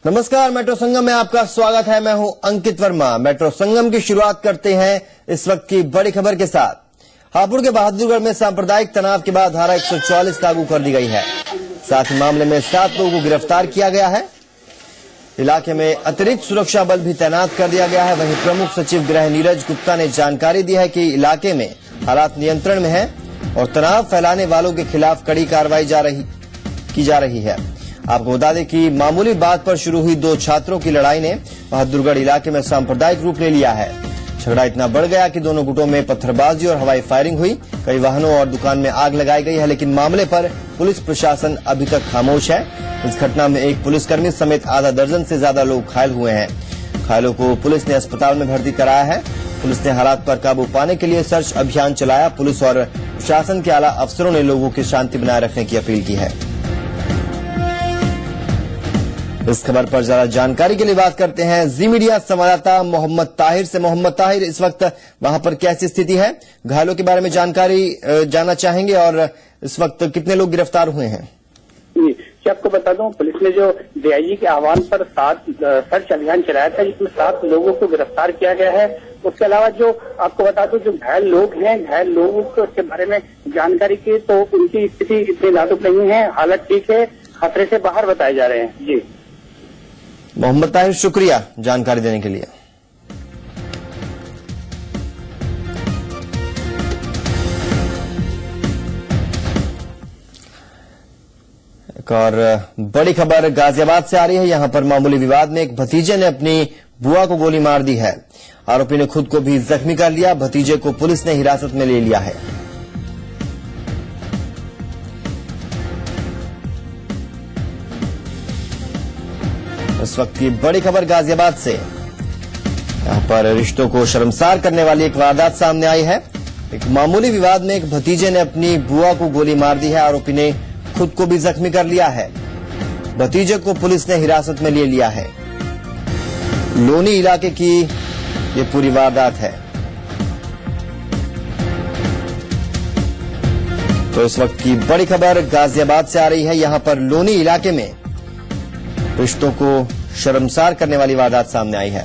नमस्कार, मेट्रो संगम में आपका स्वागत है। मैं हूं अंकित वर्मा। मेट्रो संगम की शुरुआत करते हैं इस वक्त की बड़ी खबर के साथ। हापुड़ के बहादुरगढ़ में सांप्रदायिक तनाव के बाद धारा 144 लागू कर दी गई है। साथ ही मामले में 7 लोगों को गिरफ्तार किया गया है। इलाके में अतिरिक्त सुरक्षा बल भी तैनात कर दिया गया है। वहीं प्रमुख सचिव गृह नीरज गुप्ता ने जानकारी दी है कि इलाके में हालात नियंत्रण में है और तनाव फैलाने वालों के खिलाफ कड़ी कार्रवाई की जा रही है। आपको बता दें कि मामूली बात पर शुरू हुई 2 छात्रों की लड़ाई ने बहादुरगढ़ इलाके में सांप्रदायिक रूप ले लिया है। झगड़ा इतना बढ़ गया कि दोनों गुटों में पत्थरबाजी और हवाई फायरिंग हुई। कई वाहनों और दुकान में आग लगाई गई है, लेकिन मामले पर पुलिस प्रशासन अभी तक खामोश है। इस घटना में एक पुलिसकर्मी समेत आधा दर्जन से ज्यादा लोग घायल हुए हैं। घायलों को पुलिस ने अस्पताल में भर्ती कराया है। पुलिस ने हालात पर काबू पाने के लिए सर्च अभियान चलाया। पुलिस और प्रशासन के आला अफसरों ने लोगों की शांति बनाए रखने की अपील की है। इस खबर पर ज्यादा जानकारी के लिए बात करते हैं जी मीडिया संवाददाता मोहम्मद ताहिर से। मोहम्मद ताहिर, इस वक्त वहां पर कैसी स्थिति है? घायलों के बारे में जानकारी जानना चाहेंगे और इस वक्त कितने लोग गिरफ्तार हुए हैं? जी, आपको बता दूं, पुलिस ने जो डीआईजी के आह्वान पर 7 सर्च अभियान चलाया था, जिसमें 7 लोगों को गिरफ्तार किया गया है। उसके अलावा जो आपको बता दूं, जो घायल लोग हैं, घायल लोगों को के बारे में जानकारी की तो उनकी स्थिति इतनी नाजुक नहीं है, हालत ठीक है, खतरे से बाहर बताए जा रहे हैं। जी मोहम्मद ताहिर, शुक्रिया जानकारी देने के लिए। एक और बड़ी खबर गाजियाबाद से आ रही है। यहां पर मामूली विवाद में एक भतीजे ने अपनी बुआ को गोली मार दी है। आरोपी ने खुद को भी जख्मी कर लिया। भतीजे को पुलिस ने हिरासत में ले लिया है। इस वक्त की बड़ी खबर गाजियाबाद से। यहां पर रिश्तों को शर्मसार करने वाली एक वारदात सामने आई है। एक मामूली विवाद में एक भतीजे ने अपनी बुआ को गोली मार दी है। आरोपी ने खुद को भी जख्मी कर लिया है। भतीजे को पुलिस ने हिरासत में ले लिया है। लोनी इलाके की ये पूरी वारदात है। तो इस वक्त की बड़ी खबर गाजियाबाद से आ रही है। यहां पर लोनी इलाके में रिश्तों को शर्मसार करने वाली वारदात सामने आई है।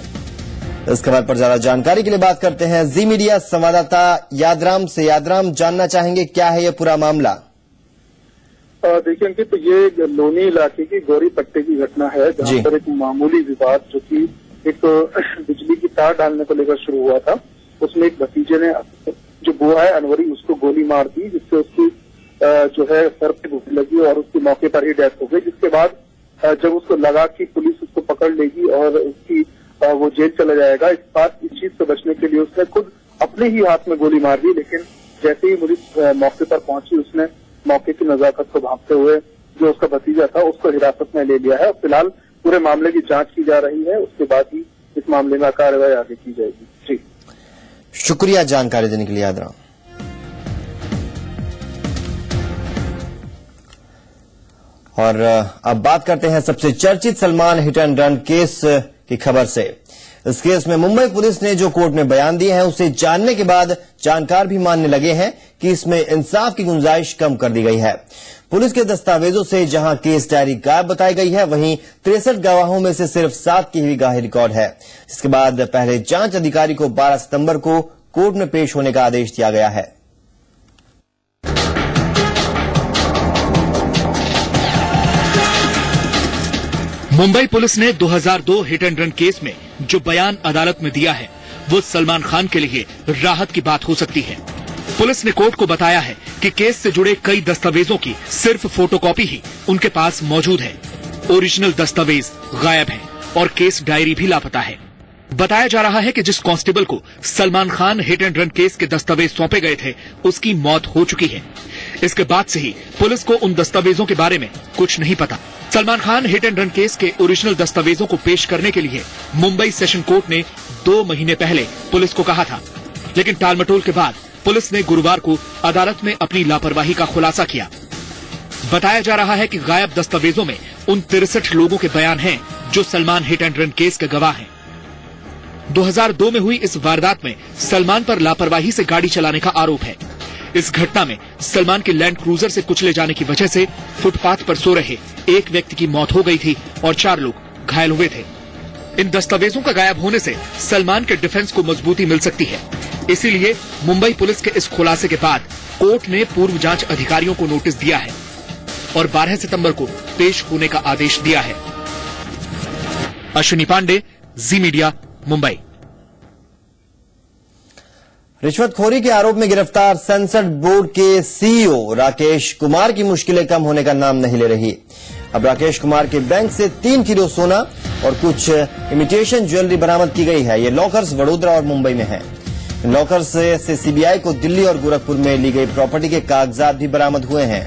इस खबर पर ज्यादा जानकारी के लिए बात करते हैं जी मीडिया संवाददाता यादराम से। यादराम, जानना चाहेंगे क्या है ये पूरा मामला? देखिए अंकित, तो ये लोनी इलाके की गौरी पट्टे की घटना है, जहां पर एक मामूली विवाद जो कि एक बिजली की तार डालने को लेकर शुरू हुआ था, उसमें एक भतीजे ने जो बुआ है अनवरी, उसको गोली मार दी, जिससे उसकी जो है सर पे गोली लगी और उसकी मौके पर ही डेथ हो गई। जिसके बाद जब उसको लगा कि पुलिस उसको पकड़ लेगी और उसकी वो जेल चला जाएगा, इस चीज से बचने के लिए उसने खुद अपने ही हाथ में गोली मार दी। लेकिन जैसे ही पुलिस मौके पर पहुंची, उसने मौके की नजाकत को भांपते हुए जो उसका भतीजा था उसको हिरासत में ले लिया है। फिलहाल पूरे मामले की जांच की जा रही है, उसके बाद ही इस मामले में कार्रवाई आगे की जाएगी। जी, शुक्रिया जानकारी देने के लिए यादराम। और अब बात करते हैं सबसे चर्चित Salman hit and run case की खबर से। इस केस में मुंबई पुलिस ने जो कोर्ट में बयान दिए हैं, उसे जानने के बाद जानकार भी मानने लगे हैं कि इसमें इंसाफ की गुंजाइश कम कर दी गई है। पुलिस के दस्तावेजों से जहां केस डायरी गायब बताई गई है, वहीं 63 गवाहों में से सिर्फ 7 की ही गवाही रिकॉर्ड है। इसके बाद पहले जांच अधिकारी को 12 सितंबर को कोर्ट में पेश होने का आदेश दिया गया है। मुंबई पुलिस ने 2002 हिट एंड रन केस में जो बयान अदालत में दिया है, वो सलमान खान के लिए राहत की बात हो सकती है। पुलिस ने कोर्ट को बताया है कि केस से जुड़े कई दस्तावेजों की सिर्फ फोटोकॉपी ही उनके पास मौजूद है। ओरिजिनल दस्तावेज गायब हैं और केस डायरी भी लापता है। बताया जा रहा है कि जिस कांस्टेबल को Salman Khan hit and run case के दस्तावेज सौंपे गए थे, उसकी मौत हो चुकी है। इसके बाद से ही पुलिस को उन दस्तावेजों के बारे में कुछ नहीं पता। Salman Khan hit and run case के ओरिजिनल दस्तावेजों को पेश करने के लिए मुंबई सेशन कोर्ट ने 2 महीने पहले पुलिस को कहा था, लेकिन टालमटोल के बाद पुलिस ने गुरुवार को अदालत में अपनी लापरवाही का खुलासा किया। बताया जा रहा है कि गायब दस्तावेजों में उन 63 लोगों के बयान हैं जो Salman hit and run case के गवाह हैं। 2002 में हुई इस वारदात में सलमान पर लापरवाही से गाड़ी चलाने का आरोप है। इस घटना में सलमान के लैंड क्रूजर से कुचले जाने की वजह से फुटपाथ पर सो रहे एक व्यक्ति की मौत हो गई थी और 4 लोग घायल हुए थे। इन दस्तावेजों का गायब होने से सलमान के डिफेंस को मजबूती मिल सकती है। इसीलिए मुंबई पुलिस के इस खुलासे के बाद कोर्ट ने पूर्व जांच अधिकारियों को नोटिस दिया है और 12 सितंबर को पेश होने का आदेश दिया है। अश्विनी पांडे, जी मीडिया, मुंबई। रिश्वतखोरी के आरोप में गिरफ्तार सेंसर बोर्ड के सीईओ राकेश कुमार की मुश्किलें कम होने का नाम नहीं ले रही। अब राकेश कुमार के बैंक से 3 किलो सोना और कुछ इमिटेशन ज्वेलरी बरामद की गई है। ये लॉकर्स वडोदरा और मुंबई में है। इन लॉकर्स से सीबीआई को दिल्ली और गोरखपुर में ली गई प्रॉपर्टी के कागजात भी बरामद हुए हैं।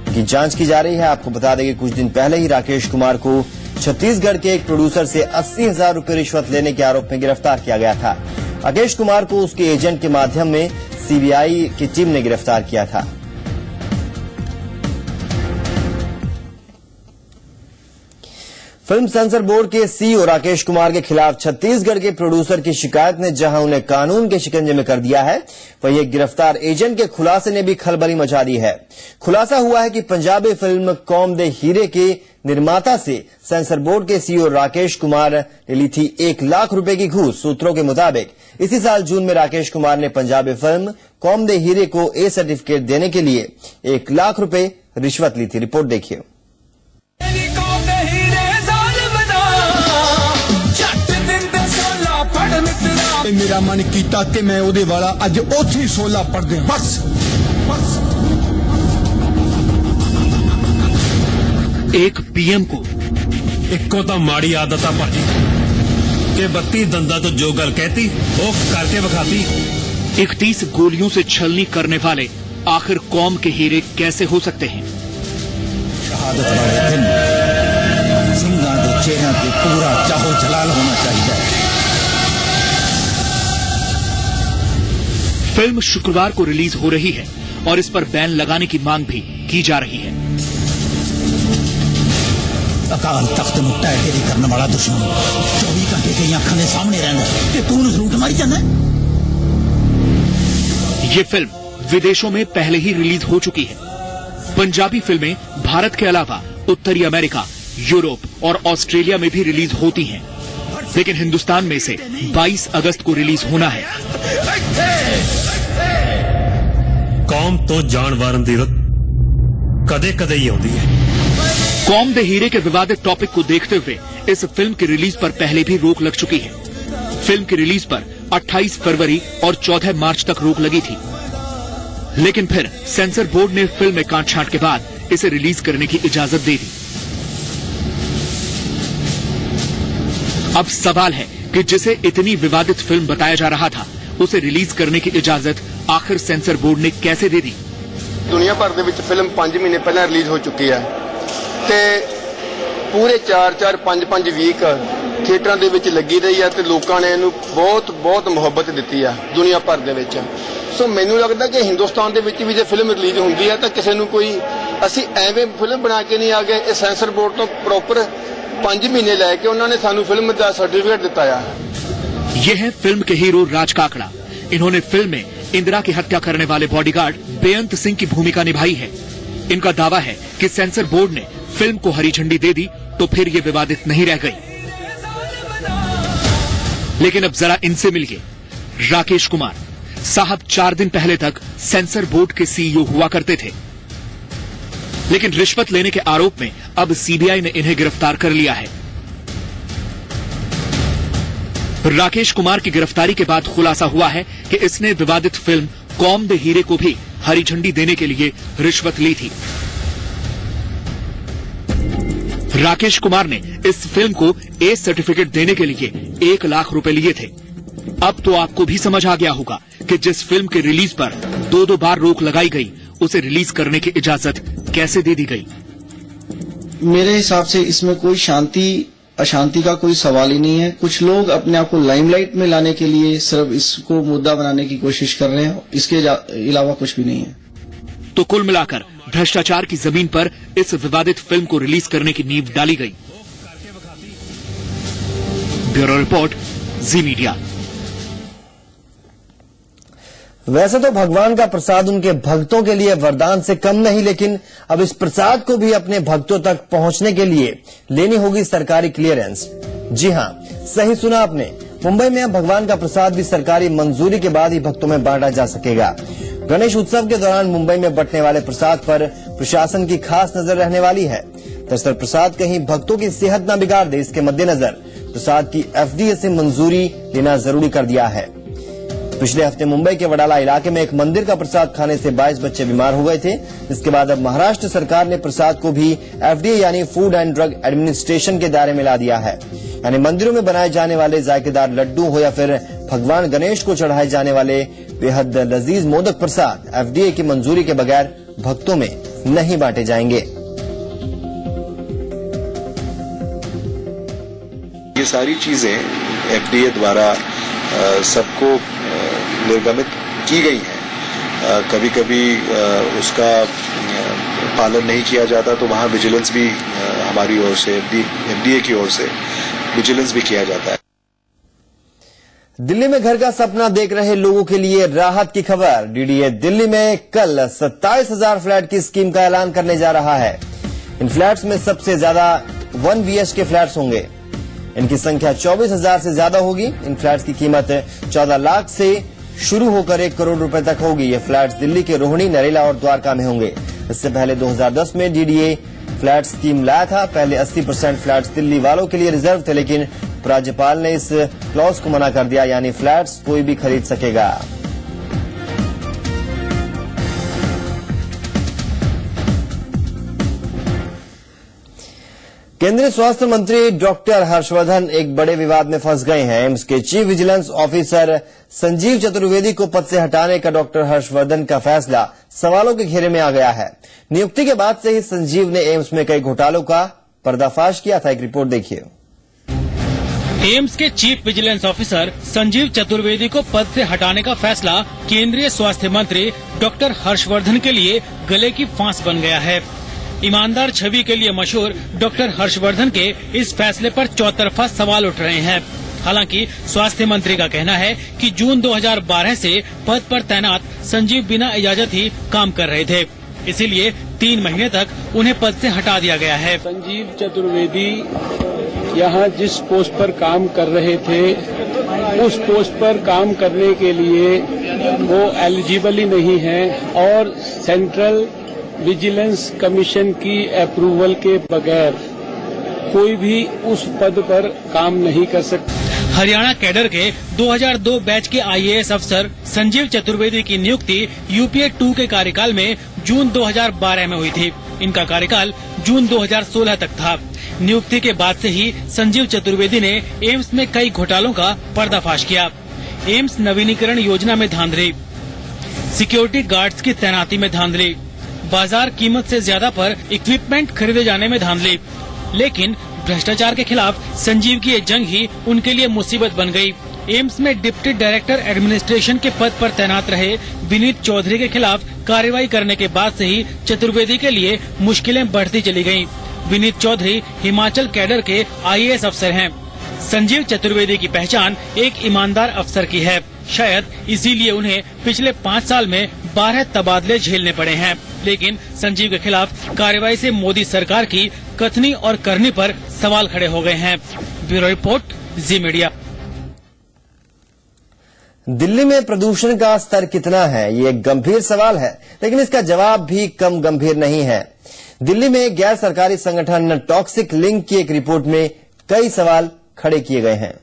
इनकी जांच की जा रही है। आपको बता दें कि कुछ दिन पहले ही राकेश कुमार को छत्तीसगढ़ के एक प्रोड्यूसर से 80,000 रुपए रिश्वत लेने के आरोप में गिरफ्तार किया गया था। राकेश कुमार को उसके एजेंट के माध्यम में सीबीआई की टीम ने गिरफ्तार किया था। फिल्म सेंसर बोर्ड के सीईओ राकेश कुमार के खिलाफ छत्तीसगढ़ के प्रोड्यूसर की शिकायत ने जहां उन्हें कानून के शिकंजे में कर दिया है, वहीं एक गिरफ्तार एजेंट के खुलासे ने भी खलबली मचा दी है। खुलासा हुआ है कि पंजाबी फिल्म कौम दे हीरे के निर्माता से सेंसर बोर्ड के सीईओ राकेश कुमार ने ली थी 1 लाख रुपए की घूस। सूत्रों के मुताबिक इसी साल जून में राकेश कुमार ने पंजाबी फिल्म कौम दे हीरे को ए सर्टिफिकेट देने के लिए 1 लाख रुपए रिश्वत ली थी। रिपोर्ट देखिए। मेरा मन कीता कि मैं ओदे वाला अज ओथे 16 पढ़ दे बस। एक पीएम को इको तो माड़ी आदत आ भाजी कि 32 दंदा तो जो गल कहती वो करके विखाती। 31 गोलियों से छलनी करने वाले आखिर कौम के हीरे कैसे हो सकते हैं? शहादत वाले दिन सिंगा के चेहरा पे पूरा चाहो जलाल होना चाहिए। फिल्म शुक्रवार को रिलीज हो रही है और इस पर बैन लगाने की मांग भी की जा रही है। अकाल तख्त नूं ढह ढेरी करने वाला दुश्मन 24 घंटे की अखां दे सामने रहंदा ते तू उहनूं लूट मारी जांदा। ये फिल्म विदेशों में पहले ही रिलीज हो चुकी है। पंजाबी फिल्में भारत के अलावा उत्तरी अमेरिका, यूरोप और ऑस्ट्रेलिया में भी रिलीज होती हैं, लेकिन हिंदुस्तान में इसे 22 अगस्त को रिलीज होना है। कौम तो जानवरन दी रुत कदे कदे ही आउंदी है। कौम दे हीरे के विवादित टॉपिक को देखते हुए इस फिल्म की रिलीज पर पहले भी रोक लग चुकी है। फिल्म की रिलीज पर 28 फरवरी और 14 मार्च तक रोक लगी थी, लेकिन फिर सेंसर बोर्ड ने फिल्म में कांट-छांट के बाद इसे रिलीज करने की इजाजत दे दी। अब सवाल है कि जिसे इतनी विवादित फिल्म बताया जा रहा था, उसे रिलीज करने की इजाजत आखिर सेंसर बोर्ड ने कैसे दे दी? दुनिया भर ਦੇ ਵਿੱਚ ਫਿਲਮ 5 ਮਹੀਨੇ ਪਹਿਲਾਂ ਰਿਲੀਜ਼ ਹੋ ਚੁੱਕੀ ਹੈ ਤੇ ਪੂਰੇ 4-4 5-5 ਵੀਕ ਥੀਏਟਰਾਂ ਦੇ ਵਿੱਚ ਲੱਗੀ ਰਹੀ ਹੈ ਤੇ ਲੋਕਾਂ ਨੇ ਇਹਨੂੰ ਬਹੁਤ ਮੁਹੱਬਤ ਦਿੱਤੀ ਹੈ ਦੁਨੀਆ ਭਰ ਦੇ ਵਿੱਚ। ਸੋ ਮੈਨੂੰ ਲੱਗਦਾ ਕਿ ਹਿੰਦੁਸਤਾਨ ਦੇ ਵਿੱਚ ਵੀ ਜੇ ਫਿਲਮ ਰਿਲੀਜ਼ ਹੁੰਦੀ ਹੈ ਤਾਂ ਕਿਸੇ ਨੂੰ ਕੋਈ ਅਸੀਂ ਐਵੇਂ ਫਿਲਮ ਬਣਾ ਕੇ ਨਹੀਂ ਆ ਗਏ। ਇਹ ਸੈਂਸਰ ਬੋਰਡ ਤੋਂ ਪ੍ਰੋਪਰ 5 महीने लैके उन्होंने सानू फिल्म का सर्टिफिकेट दिता है। ये है फिल्म के हीरो राज काकड़ा। इन्होंने फिल्म में इंदिरा की हत्या करने वाले बॉडीगार्ड बेअंत सिंह की भूमिका निभाई है। इनका दावा है कि सेंसर बोर्ड ने फिल्म को हरी झंडी दे दी तो फिर ये विवादित नहीं रह गई। लेकिन अब जरा इनसे मिलिए। राकेश कुमार साहब 4 दिन पहले तक सेंसर बोर्ड के सीईओ हुआ करते थे, लेकिन रिश्वत लेने के आरोप में अब सीबीआई ने इन्हें गिरफ्तार कर लिया है। राकेश कुमार की गिरफ्तारी के बाद खुलासा हुआ है कि इसने विवादित फिल्म कौम दे हीरे को भी हरी झंडी देने के लिए रिश्वत ली थी। राकेश कुमार ने इस फिल्म को ए सर्टिफिकेट देने के लिए 1 लाख रुपए लिए थे। अब तो आपको भी समझ आ गया होगा कि जिस फिल्म के रिलीज पर 2-2 बार रोक लगाई गई, उसे रिलीज करने की इजाजत कैसे दे दी गई। मेरे हिसाब से इसमें कोई शांति अशांति का कोई सवाल ही नहीं है। कुछ लोग अपने आप को लाइमलाइट में लाने के लिए सिर्फ इसको मुद्दा बनाने की कोशिश कर रहे हैं, इसके अलावा कुछ भी नहीं है। तो कुल मिलाकर भ्रष्टाचार की जमीन पर इस विवादित फिल्म को रिलीज करने की नींव डाली गई। ब्यूरो रिपोर्ट, जी मीडिया। वैसे तो भगवान का प्रसाद उनके भक्तों के लिए वरदान से कम नहीं, लेकिन अब इस प्रसाद को भी अपने भक्तों तक पहुंचने के लिए लेनी होगी सरकारी क्लियरेंस। जी हां, सही सुना आपने। मुंबई में अब भगवान का प्रसाद भी सरकारी मंजूरी के बाद ही भक्तों में बांटा जा सकेगा। गणेश उत्सव के दौरान मुंबई में बंटने वाले प्रसाद पर प्रशासन की खास नजर रहने वाली है। दरअसल प्रसाद कहीं भक्तों की सेहत न बिगाड़ दे, इसके मद्देनजर प्रसाद की FDA से मंजूरी लेना जरूरी कर दिया है। पिछले हफ्ते मुंबई के वडाला इलाके में एक मंदिर का प्रसाद खाने से 22 बच्चे बीमार हो गए थे। इसके बाद अब महाराष्ट्र सरकार ने प्रसाद को भी FDA यानी फूड एंड ड्रग एडमिनिस्ट्रेशन के दायरे में ला दिया है। यानी मंदिरों में बनाए जाने वाले जायकेदार लड्डू हो या फिर भगवान गणेश को चढ़ाए जाने वाले बेहद लजीज मोदक प्रसाद FDA की मंजूरी के बगैर भक्तों में नहीं बांटे जाएंगे। ये सारी चीजें FDA द्वारा सबको निर्गमित की गई हैं। कभी कभी उसका पालन नहीं किया जाता तो वहां विजिलेंस भी हमारी ओर से FDA की ओर से विजिलेंस भी किया जाता है। दिल्ली में घर का सपना देख रहे लोगों के लिए राहत की खबर। DDA दिल्ली में कल 27,000 फ्लैट की स्कीम का ऐलान करने जा रहा है। इन फ्लैट्स में सबसे ज्यादा 1 BHK फ्लैट्स होंगे। इनकी संख्या 24,000 से ज्यादा होगी। इन फ्लैट्स की कीमत 14 लाख से शुरू होकर 1 करोड़ रुपए तक होगी। ये फ्लैट्स दिल्ली के रोहिणी, नरेला और द्वारका में होंगे। इससे पहले 2010 में DDA फ्लैट स्कीम लाया था। पहले 80% फ्लैट्स दिल्ली वालों के लिए रिजर्व थे, लेकिन राज्यपाल ने इस क्लॉज को मना कर दिया, यानी फ्लैट्स कोई भी खरीद सकेगा। केंद्रीय स्वास्थ्य मंत्री डॉक्टर हर्षवर्धन एक बड़े विवाद में फंस गए हैं। एम्स के chief vigilance officer Sanjeev Chaturvedi को पद से हटाने का डॉक्टर हर्षवर्धन का फैसला सवालों के घेरे में आ गया है। नियुक्ति के बाद से ही संजीव ने एम्स में कई घोटालों का पर्दाफाश किया था। एक रिपोर्ट देखिए। एम्स के chief vigilance officer Sanjeev Chaturvedi को पद से हटाने का फैसला केंद्रीय स्वास्थ्य मंत्री डॉक्टर हर्षवर्धन के लिए गले की फांस बन गया है। ईमानदार छवि के लिए मशहूर डॉक्टर हर्षवर्धन के इस फैसले पर चौतरफा सवाल उठ रहे हैं। हालांकि स्वास्थ्य मंत्री का कहना है कि जून 2012 से पद पर तैनात संजीव बिना इजाजत ही काम कर रहे थे, इसीलिए 3 महीने तक उन्हें पद से हटा दिया गया है। संजीव चतुर्वेदी यहाँ जिस पोस्ट पर काम कर रहे थे उस पोस्ट पर काम करने के लिए वो एलिजिबल ही नहीं है और सेंट्रल विजिलेंस कमीशन की अप्रूवल के बगैर कोई भी उस पद पर काम नहीं कर सकता। हरियाणा कैडर के 2002 बैच के IAS अफसर संजीव चतुर्वेदी की नियुक्ति UPA 2 के कार्यकाल में जून 2012 में हुई थी। इनका कार्यकाल जून 2016 तक था। नियुक्ति के बाद से ही संजीव चतुर्वेदी ने एम्स में कई घोटालों का पर्दाफाश किया। एम्स नवीनीकरण योजना में धांधली, सिक्योरिटी गार्ड्स की तैनाती में धांधली, बाजार कीमत से ज्यादा पर इक्विपमेंट खरीदे जाने में धांधली। लेकिन भ्रष्टाचार के खिलाफ संजीव की ये जंग ही उनके लिए मुसीबत बन गई। एम्स में डिप्टी डायरेक्टर एडमिनिस्ट्रेशन के पद पर तैनात रहे विनीत चौधरी के खिलाफ कार्रवाई करने के बाद से ही चतुर्वेदी के लिए मुश्किलें बढ़ती चली गयी। विनीत चौधरी हिमाचल कैडर के IAS अफसर हैं। संजीव चतुर्वेदी की पहचान एक ईमानदार अफसर की है। शायद इसीलिए उन्हें पिछले 5 साल में 12 तबादले झेलने पड़े हैं। लेकिन संजीव के खिलाफ कार्रवाई से मोदी सरकार की कथनी और करनी पर सवाल खड़े हो गए हैं। ब्यूरो रिपोर्ट, जी मीडिया। दिल्ली में प्रदूषण का स्तर कितना है, ये एक गंभीर सवाल है, लेकिन इसका जवाब भी कम गंभीर नहीं है। दिल्ली में गैर सरकारी संगठन टॉक्सिक लिंक की एक रिपोर्ट में कई सवाल खड़े किए गए हैं।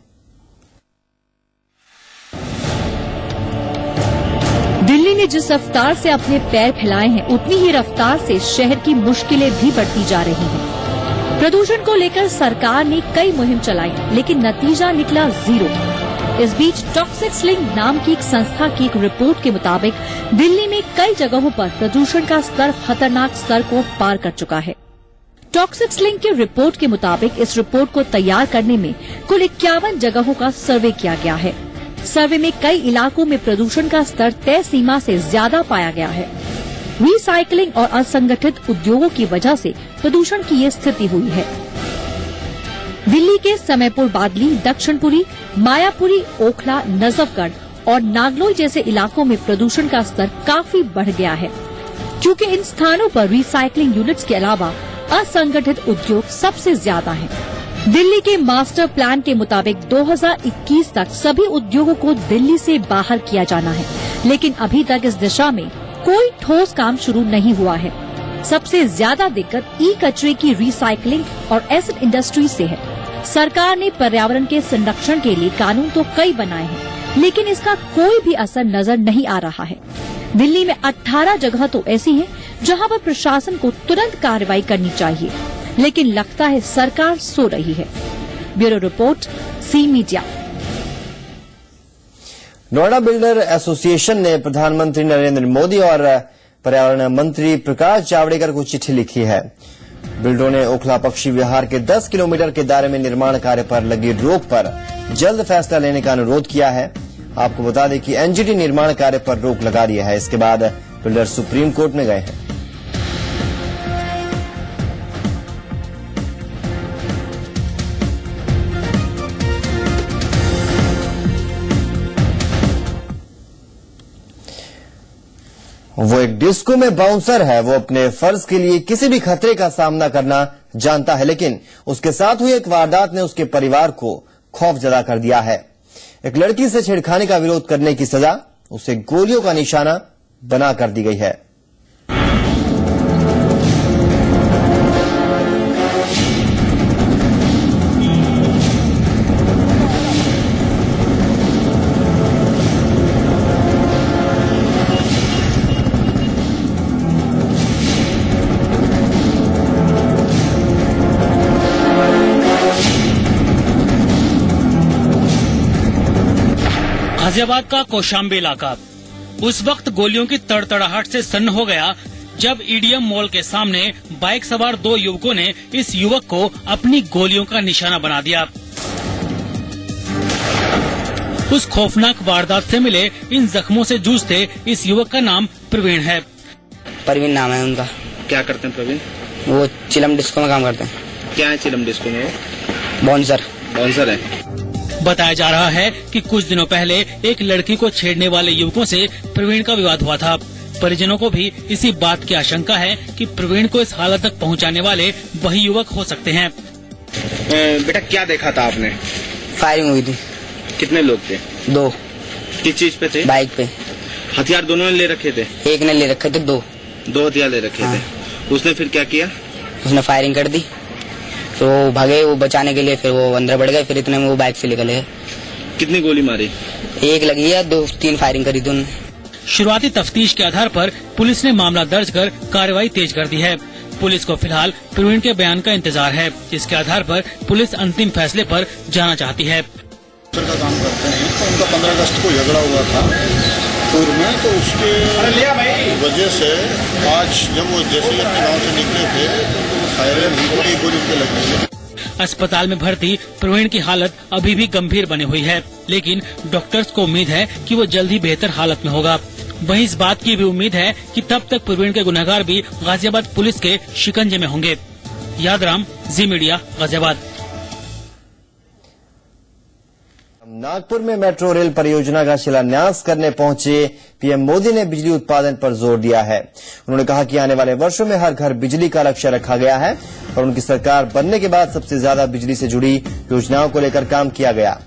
दिल्ली ने जिस रफ्तार से अपने पैर फैलाए हैं, उतनी ही रफ्तार से शहर की मुश्किलें भी बढ़ती जा रही हैं। प्रदूषण को लेकर सरकार ने कई मुहिम चलाई, लेकिन नतीजा निकला 0। इस बीच टॉक्सिक लिंक नाम की एक संस्था की एक रिपोर्ट के मुताबिक दिल्ली में कई जगहों पर प्रदूषण का स्तर खतरनाक स्तर को पार कर चुका है। टॉक्सिक लिंक की रिपोर्ट के मुताबिक इस रिपोर्ट को तैयार करने में कुल 51 जगहों का सर्वे किया गया है। सर्वे में कई इलाकों में प्रदूषण का स्तर तय सीमा से ज्यादा पाया गया है। रिसाइकलिंग और असंगठित उद्योगों की वजह से प्रदूषण की ये स्थिति हुई है। दिल्ली के समयपुर, बादली, दक्षिणपुरी, मायापुरी, ओखला, नजफगढ़ और नागलोई जैसे इलाकों में प्रदूषण का स्तर काफी बढ़ गया है, क्योंकि इन स्थानों पर रिसाइकलिंग यूनिट्स के अलावा असंगठित उद्योग सबसे ज्यादा हैं। दिल्ली के मास्टर प्लान के मुताबिक 2021 तक सभी उद्योगों को दिल्ली से बाहर किया जाना है, लेकिन अभी तक इस दिशा में कोई ठोस काम शुरू नहीं हुआ है। सबसे ज्यादा दिक्कत ई कचरे की रिसाइकलिंग और एसिड इंडस्ट्री से है। सरकार ने पर्यावरण के संरक्षण के लिए कानून तो कई बनाए हैं, लेकिन इसका कोई भी असर नजर नहीं आ रहा है। दिल्ली में 18 जगह तो ऐसी हैं जहां पर प्रशासन को तुरंत कार्रवाई करनी चाहिए, लेकिन लगता है सरकार सो रही है। Bureau report, C media. Noida builder association ने प्रधानमंत्री नरेंद्र मोदी और पर्यावरण मंत्री प्रकाश जावड़ेकर को चिट्ठी लिखी है। बिल्डरों ने ओखला पक्षी विहार के 10 किलोमीटर के दायरे में निर्माण कार्य पर लगी रोक पर जल्द फैसला लेने का अनुरोध किया है। आपको बता दें कि एनजीटी निर्माण कार्य पर रोक लगा दिया है। इसके बाद बिल्डर सुप्रीम कोर्ट में गए हैं। वो एक डिस्को में बाउंसर है। वो अपने फर्ज के लिए किसी भी खतरे का सामना करना जानता है, लेकिन उसके साथ हुई एक वारदात ने उसके परिवार को खौफजदा कर दिया है। एक लड़की से छेड़खानी का विरोध करने की सजा उसे गोलियों का निशाना बना कर दी गई है। गाजियाबाद का कौशाम्बी इलाका उस वक्त गोलियों की तड़तड़ाहट से सन्न हो गया जब ईडीएम मॉल के सामने बाइक सवार 2 युवकों ने इस युवक को अपनी गोलियों का निशाना बना दिया। उस खौफनाक वारदात से मिले इन जख्मों से जूझते इस युवक का नाम प्रवीण है। प्रवीण नाम है उनका। क्या करते हैं प्रवीण? वो चिलम डिस्को में काम करते हैं। क्या है चिलम डिस्को में? बाउंसर है। बताया जा रहा है कि कुछ दिनों पहले एक लड़की को छेड़ने वाले युवकों से प्रवीण का विवाद हुआ था। परिजनों को भी इसी बात की आशंका है कि प्रवीण को इस हालत तक पहुंचाने वाले वही युवक हो सकते हैं। बेटा क्या देखा था आपने? फायरिंग हुई थी। कितने लोग थे? 2। किस चीज पे थे? बाइक पे। हथियार दोनों ने ले रखे थे? एक ने ले रखे थे, 2 हथियार ले रखे थे। उसने फिर क्या किया? उसने फायरिंग कर दी, तो वो भागे, वो बचाने के लिए फिर वो अंदर बढ़ गए, फिर इतने में वो बाइक से निकले। कितनी गोली मारी? एक लगी है, 2-3 फायरिंग करी थी उन्होंने। शुरुआती तफ्तीश के आधार पर पुलिस ने मामला दर्ज कर कार्रवाई तेज कर दी है। पुलिस को फिलहाल प्रवीण के बयान का इंतजार है, जिसके आधार पर पुलिस अंतिम फैसले पर जाना चाहती है। का काम करते हैं तो उनका 15 अगस्त को झगड़ा हुआ था पूर्व में, तो उसके वजह से आज जब वो जैसे अपने गांव से निकले थे तो फायरिंग हुई, गोली उनके लग गई। अस्पताल में भर्ती प्रवीण की हालत अभी भी गंभीर बनी हुई है, लेकिन डॉक्टर्स को उम्मीद है कि वो जल्द ही बेहतर हालत में होगा। वहीं इस बात की भी उम्मीद है कि तब तक प्रवीण के गुनहगार भी गाजियाबाद पुलिस के शिकंजे में होंगे। यादराम, जी मीडिया, गाजियाबाद। नागपुर में मेट्रो रेल परियोजना का शिलान्यास करने पहुंचे पीएम मोदी ने बिजली उत्पादन पर जोर दिया है। उन्होंने कहा कि आने वाले वर्षों में हर घर बिजली का लक्ष्य रखा गया है और उनकी सरकार बनने के बाद सबसे ज्यादा बिजली से जुड़ी योजनाओं को लेकर काम किया गया।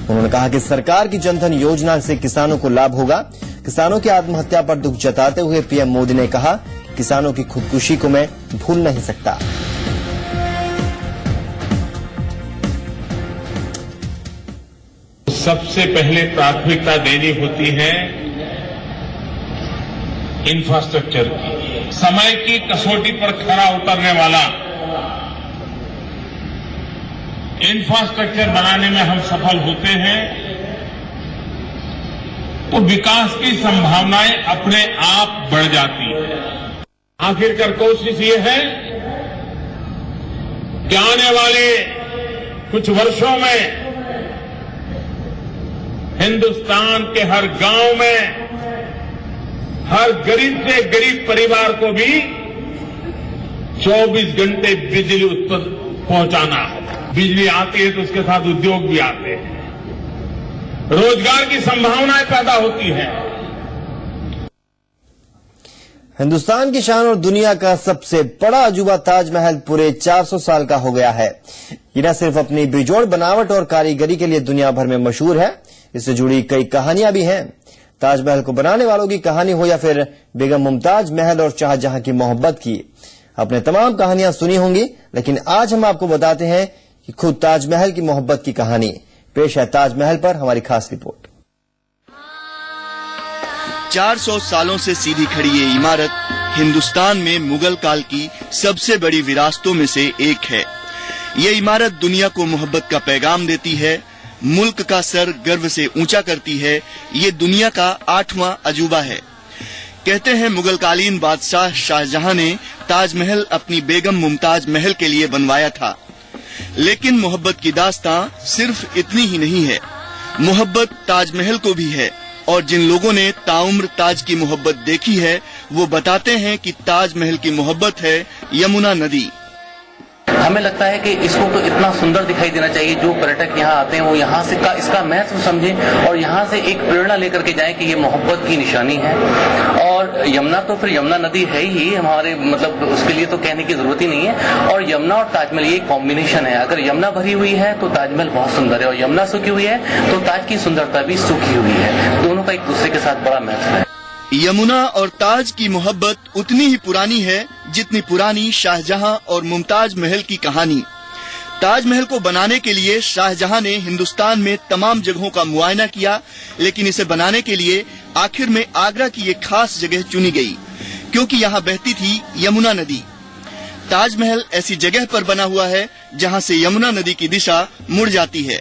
उन्होंने कहा कि सरकार की जनधन योजना से किसानों को लाभ होगा। किसानों की आत्महत्या पर दुख जताते हुए पीएम मोदी ने कहा, किसानों की खुदकुशी को मैं भूल नहीं सकता। सबसे पहले प्राथमिकता देनी होती है इंफ्रास्ट्रक्चर की। समय की कसौटी पर खरा उतरने वाला इंफ्रास्ट्रक्चर बनाने में हम सफल होते हैं तो विकास की संभावनाएं अपने आप बढ़ जाती है। आखिरकार कोशिश ये है कि आने वाले कुछ वर्षों में हिंदुस्तान के हर गांव में हर गरीब से गरीब परिवार को भी 24 घंटे बिजली उत्पन्न पहुंचाना है। बिजली आती है तो उसके साथ उद्योग भी आते हैं। रोजगार की संभावनाएं पैदा होती हैं। हिंदुस्तान की शान और दुनिया का सबसे बड़ा अजूबा ताजमहल पूरे 400 साल का हो गया है। ये न सिर्फ अपनी बेजोड़ बनावट और कारीगरी के लिए दुनिया भर में मशहूर है, इससे जुड़ी कई कहानियां भी हैं। ताजमहल को बनाने वालों की कहानी हो या फिर बेगम मुमताज महल और शाहजहां की मोहब्बत की, आपने तमाम कहानियां सुनी होंगी, लेकिन आज हम आपको बताते हैं कि खुद ताजमहल की मोहब्बत की कहानी। पेश है ताजमहल पर हमारी खास रिपोर्ट। 400 सालों से सीधी खड़ी ये इमारत हिंदुस्तान में मुगल काल की सबसे बड़ी विरासतों में से एक है। ये इमारत दुनिया को मोहब्बत का पैगाम देती है, मुल्क का सर गर्व से ऊंचा करती है। ये दुनिया का 8वां अजूबा है। कहते हैं मुगलकालीन बादशाह शाहजहां ने ताजमहल अपनी बेगम मुमताज महल के लिए बनवाया था। लेकिन मोहब्बत की दास्तां सिर्फ इतनी ही नहीं है, मोहब्बत ताजमहल को भी है। और जिन लोगों ने ताउम्र ताज की मोहब्बत देखी है, वो बताते हैं कि ताजमहल की मोहब्बत है यमुना नदी। हमें लगता है कि इसको तो इतना सुंदर दिखाई देना चाहिए, जो पर्यटक यहाँ आते हैं वो यहाँ से इसका महत्व समझें और यहाँ से एक प्रेरणा लेकर के जाएं कि ये मोहब्बत की निशानी है। और यमुना तो फिर यमुना नदी है ही हमारे, मतलब उसके लिए तो कहने की जरूरत ही नहीं है। और यमुना और ताजमहल ये कॉम्बिनेशन है। अगर यमुना भरी हुई है तो ताजमहल बहुत सुंदर है, और यमुना सूखी हुई है तो ताज की सुंदरता भी सूखी हुई है। दोनों का एक दूसरे के साथ बड़ा महत्व है। यमुना और ताज की मोहब्बत उतनी ही पुरानी है जितनी पुरानी शाहजहां और मुमताज महल की कहानी। ताजमहल को बनाने के लिए शाहजहां ने हिंदुस्तान में तमाम जगहों का मुआयना किया, लेकिन इसे बनाने के लिए आखिर में आगरा की एक खास जगह चुनी गई, क्योंकि यहाँ बहती थी यमुना नदी। ताजमहल ऐसी जगह पर बना हुआ है जहाँ से यमुना नदी की दिशा मुड़ जाती है।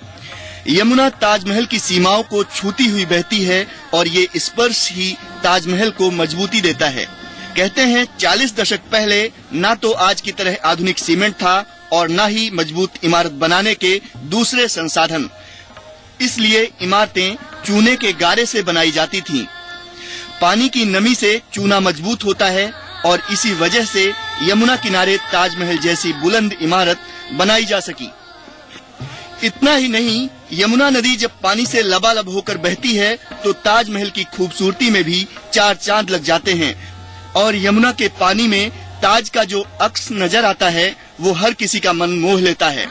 यमुना ताजमहल की सीमाओं को छूती हुई बहती है और ये स्पर्श ही ताजमहल को मजबूती देता है। कहते हैं 40 दशक पहले ना तो आज की तरह आधुनिक सीमेंट था और ना ही मजबूत इमारत बनाने के दूसरे संसाधन, इसलिए इमारतें चूने के गारे से बनाई जाती थीं। पानी की नमी से चूना मजबूत होता है और इसी वजह से यमुना किनारे ताजमहल जैसी बुलंद इमारत बनाई जा सकी। इतना ही नहीं, यमुना नदी जब पानी से लबालब होकर बहती है तो ताजमहल की खूबसूरती में भी 4 चांद लग जाते हैं। और यमुना के पानी में ताज का जो अक्स नजर आता है वो हर किसी का मन मोह लेता है।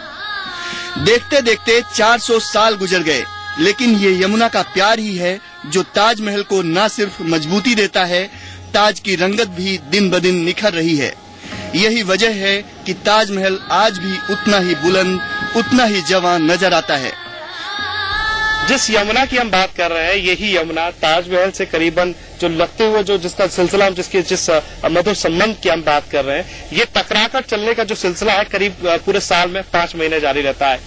देखते देखते 400 साल गुजर गए, लेकिन ये यमुना का प्यार ही है जो ताजमहल को न सिर्फ मजबूती देता है, ताज की रंगत भी दिन ब दिन निखर रही है। यही वजह है कि ताजमहल आज भी उतना ही बुलंद, उतना ही जवान नजर आता है। जिस यमुना की हम बात कर रहे हैं, यही यमुना ताजमहल से करीबन जो लगते हुए जो जिसका सिलसिला, जिस मधुर संबंध की हम बात कर रहे हैं, ये टकराकर चलने का जो सिलसिला है करीब पूरे साल में 5 महीने जारी रहता है।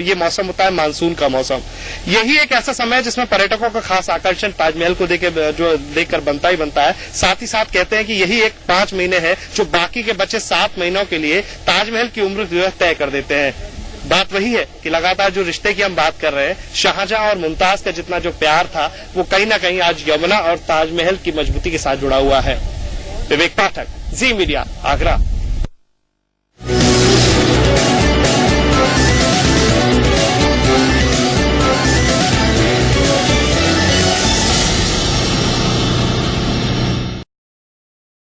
ये मौसम होता है मानसून का मौसम। यही एक ऐसा समय है जिसमें पर्यटकों का खास आकर्षण ताजमहल को देखकर बनता ही बनता है। साथ ही साथ कहते हैं कि यही एक 5 महीने है जो बाकी के बचे 7 महीनों के लिए ताजमहल की उम्र जो है तय कर देते हैं। बात वही है कि लगातार जो रिश्ते की हम बात कर रहे हैं, शाहजहां और मुमताज का जितना जो प्यार था वो कहीं ना कहीं आज यमुना और ताजमहल की मजबूती के साथ जुड़ा हुआ है। विवेक पाठक, जी मीडिया, आगरा।